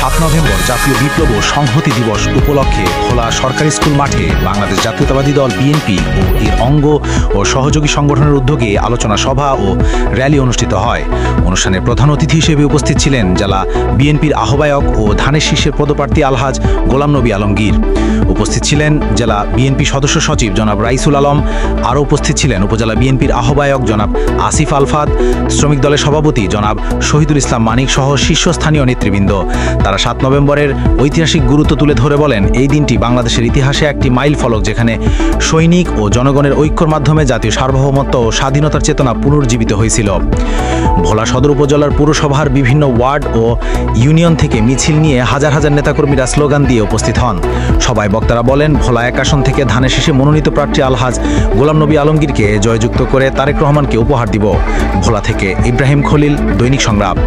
7 November জাতীয় বিপ্লব ও সংহতি দিবস উপলক্ষে ভোলা সরকারি স্কুল মাঠে বাংলাদেশ জাতীয়তাবাদী দল বিএনপি ও এর অঙ্গ ও সহযোগী সংগঠনের উদ্যোগে আলোচনা সভা ও র্যালি অনুষ্ঠিত হয়। অনুষ্ঠানে প্রধান অতিথি হিসেবে উপস্থিত ছিলেন জেলা বিএনপির আহ্বায়ক ও ধানের শীর্ষের পদপ্রার্থী আলহাজ গোলাম নবী আলমগীর। উপস্থিত ছিলেন জেলা বিএনপি সদস্য সচিব জনাব রাইসুল আলম। আরও উপস্থিত ছিলেন উপজেলা বিএনপির আহ্বায়ক জনাব আসিফ আলফাদ, শ্রমিক দলের সভাপতি জনাব শহীদুল ইসলাম মানিক সহ শীর্ষস্থানীয় নেতৃবৃন্দ। তারা 7 নভেম্বরের ঐতিহাসিক গুরুত্ব তুলে ধরে বলেন, এই দিনটি বাংলাদেশের ইতিহাসে একটি মাইল ফলক, যেখানে সৈনিক ও জনগণের ঐক্যর মাধ্যমে জাতীয় সার্বভৌমত্ব ও স্বাধীনতার চেতনা পুনর্জীবিত হয়েছিল। ভোলা সদর উপজেলার পুরসভার বিভিন্ন ওয়ার্ড ও ইউনিয়ন থেকে মিছিল নিয়ে হাজার হাজার নেতাকর্মীরা স্লোগান দিয়ে উপস্থিত হন। সবাই বক্তারা বলেন, ভোলা 1 আসন থেকে ধানের শীষে মনোনীত প্রার্থী আলহাজ গোলাম নবী আলমগীরকে জয়যুক্ত করে তারেক রহমানকে উপহার দিব। ভোলা থেকে ইব্রাহিম খলিল, দৈনিক সংগ্রাম।